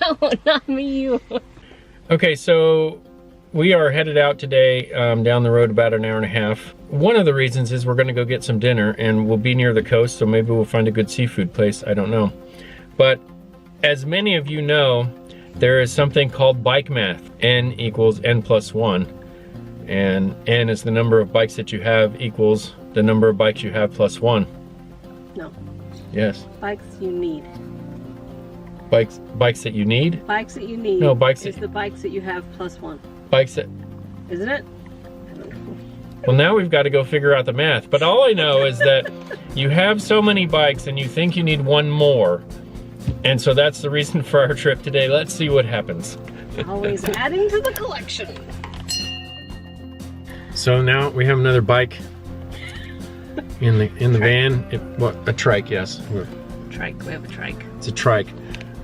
No, not me, you. Okay, so we are headed out today down the road about an hour and a half. One of the reasons is we're gonna go get some dinner and we'll be near the coast, so maybe we'll find a good seafood place, I don't know. But as many of you know, there is something called bike math. N equals N plus 1. And N is the number of bikes that you have equals the number of bikes you have plus 1. No. Yes. Bikes you need. Bikes that you need? Bikes that you need. No, bikes is the bikes that you have plus 1. Bikes that... Isn't it? Well, now we've got to go figure out the math. But all I know is that you have so many bikes and you think you need one more. And so that's the reason for our trip today. Let's see what happens. Always adding to the collection. So now we have another bike in the van. What, a trike, yes. Trike, we have a trike. It's a trike,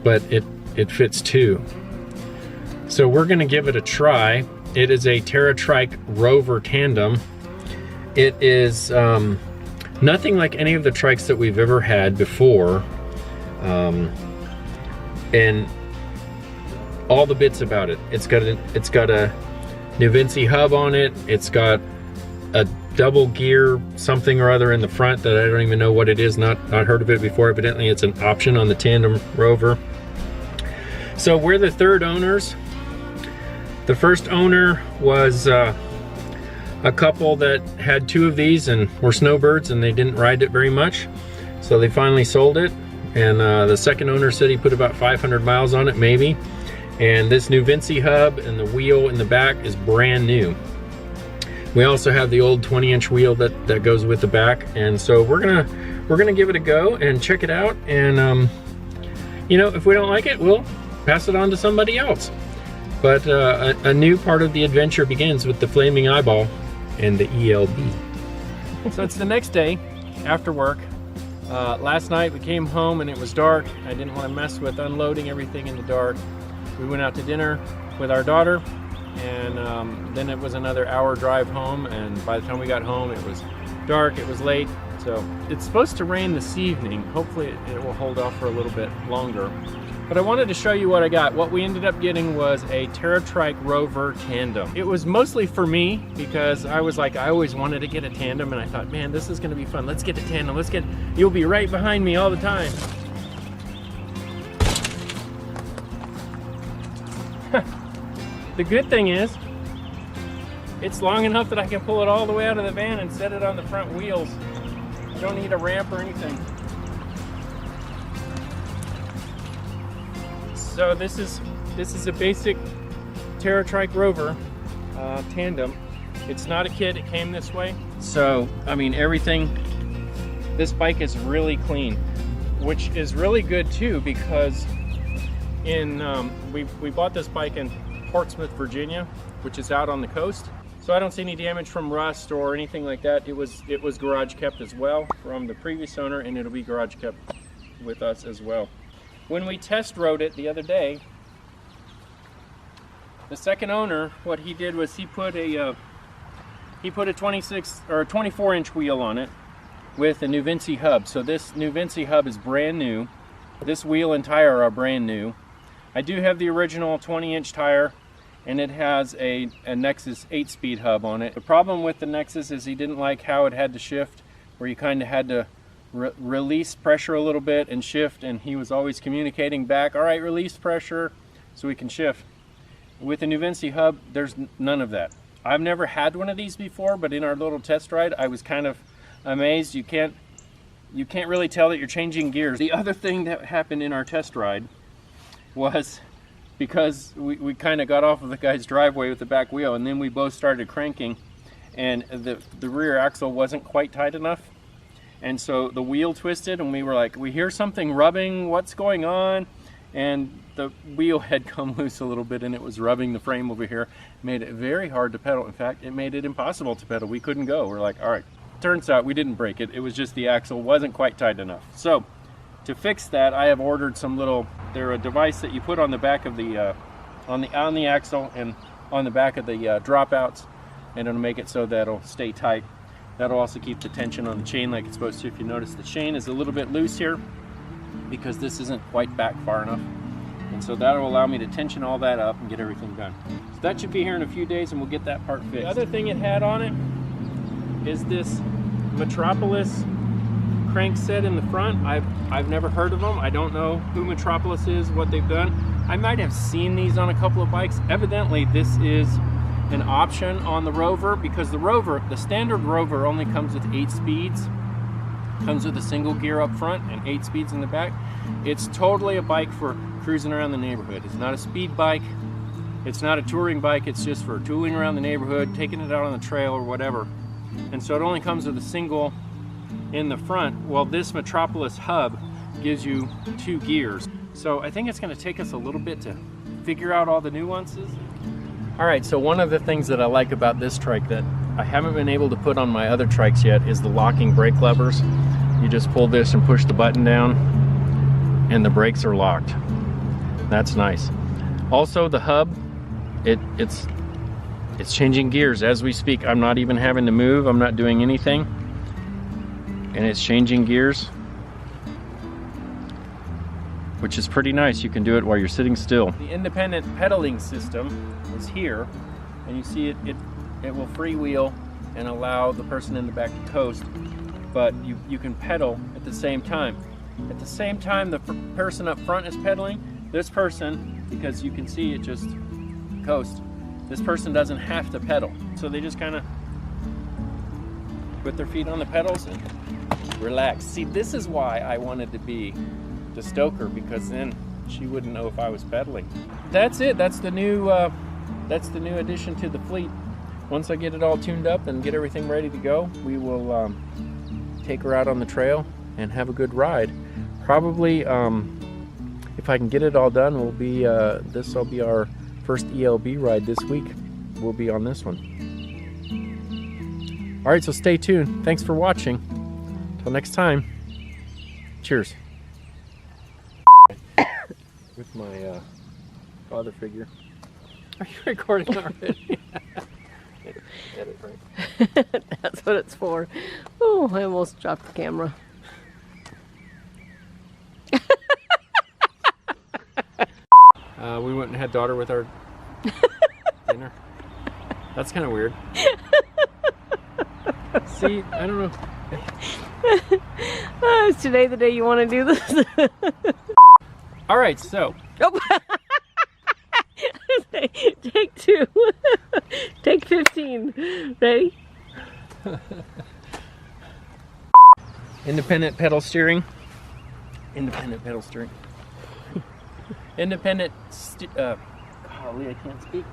but it fits 2. So we're gonna give it a try. It is a Terra Trike Rover Tandem. It is nothing like any of the trikes that we've ever had before. And all the bits about it. It's got a Nuvinci hub on it. It's got a double gear something or other in the front that I don't even know what it is. Not heard of it before. Evidently it's an option on the Tandem Rover. So we're the 3rd owners. The first owner was a couple that had 2 of these and were snowbirds and they didn't ride it very much. So they finally sold it. And the second owner said he put about 500 miles on it, maybe. And this Nuvinci hub and the wheel in the back is brand new. We also have the old 20-inch wheel that goes with the back. And so we're gonna give it a go and check it out. And you know, if we don't like it, we'll pass it on to somebody else. But a new part of the adventure begins with the flaming eyeball and the ELB. So it's the next day after work. Last night we came home and it was dark. I didn't want to mess with unloading everything in the dark. We went out to dinner with our daughter, and then it was another hour drive home, and by the time we got home it was dark, it was late. So it's supposed to rain this evening. Hopefully it will hold off for a little bit longer. But I wanted to show you what I got. What we ended up getting was a Terra Trike Rover Tandem. It was mostly for me because I was like, I always wanted to get a tandem, and I thought, man, this is gonna be fun. Let's get a tandem, you'll be right behind me all the time. The good thing is, it's long enough that I can pull it all the way out of the van and set it on the front wheels. I don't need a ramp or anything. So this is a basic Terra Trike Rover Tandem. It's not a kit, it came this way. So, I mean, everything, this bike is really clean, which is really good too, because we bought this bike in Portsmouth, Virginia, which is out on the coast. So I don't see any damage from rust or anything like that. It was garage kept as well from the previous owner, and it'll be garage kept with us as well. When we test rode it the other day, the second owner, what he did was he put a 26 or 24-inch wheel on it with a Nuvinci hub. So this Nuvinci hub is brand new. This wheel and tire are brand new. I do have the original 20-inch tire, and it has a Nexus 8-speed hub on it. The problem with the Nexus is he didn't like how it had to shift, where you kind of had to release pressure a little bit and shift, and he was always communicating back, all right, release pressure so we can shift. With the Nuvinci hub, there's none of that. I've never had one of these before, but in our little test ride, I was kind of amazed. You can't really tell that you're changing gears. The other thing that happened in our test ride was, because we kind of got off of the guy's driveway with the back wheel, and then we both started cranking, and the rear axle wasn't quite tight enough. And so the wheel twisted, and we were like, we hear something rubbing, what's going on? And the wheel had come loose a little bit, and it was rubbing the frame over here. Made it very hard to pedal. In fact, it made it impossible to pedal. We couldn't go. We're like, all right. Turns out we didn't break it. It was just the axle wasn't quite tight enough. So to fix that, I have ordered some little, they're a device that you put on the back of the, on the axle and on the back of the dropouts, and it'll make it so that it'll stay tight. That'll also keep the tension on the chain like it's supposed to. If you notice, the chain is a little bit loose here because this isn't quite back far enough. And so that'll allow me to tension all that up and get everything done. So that should be here in a few days and we'll get that part fixed. The other thing it had on it is this Metropolis crank set in the front. I've never heard of them. I don't know who Metropolis is, what they've done. I might have seen these on a couple of bikes. Evidently this is an option on the Rover, because the standard Rover only comes with 8 speeds. Comes with a single gear up front and 8 speeds in the back. It's totally a bike for cruising around the neighborhood. It's not a speed bike. It's not a touring bike. It's just for tooling around the neighborhood, taking it out on the trail or whatever. And so it only comes with a single in the front. Well, this Metropolis hub gives you 2 gears. So I think it's going to take us a little bit to figure out all the nuances. All right, so one of the things that I like about this trike that I haven't been able to put on my other trikes yet is the locking brake levers. You just pull this and push the button down and the brakes are locked. That's nice. Also the hub, it's changing gears as we speak. I'm not even having to move. I'm not doing anything. And it's changing gears, which is pretty nice. You can do it while you're sitting still. The independent pedaling system is here, and you see it will freewheel and allow the person in the back to coast, but you can pedal at the same time. At the same time the person up front is pedaling, this person, because you can see it just coast, this person doesn't have to pedal. So they just kind of put their feet on the pedals and relax. See, this is why I wanted to be the stoker, because then she wouldn't know if I was pedaling. That's it. That's the new addition to the fleet. Once I get it all tuned up and get everything ready to go, we will take her out on the trail and have a good ride. Probably, if I can get it all done, we'll be this will be our first ELB ride this week. We'll be on this one. All right, so stay tuned. Thanks for watching. Till next time. Cheers. With my father figure. Are you recording already? Edit, right? That's what it's for. Oh, I almost dropped the camera. We went and had daughter with our dinner. That's kind of weird. See, I don't know. Is today the day you want to do this? All right, so. Oh. Take 2. Take 15. Ready? Independent pedal steering. Independent pedal steering. Independent, golly, I can't speak.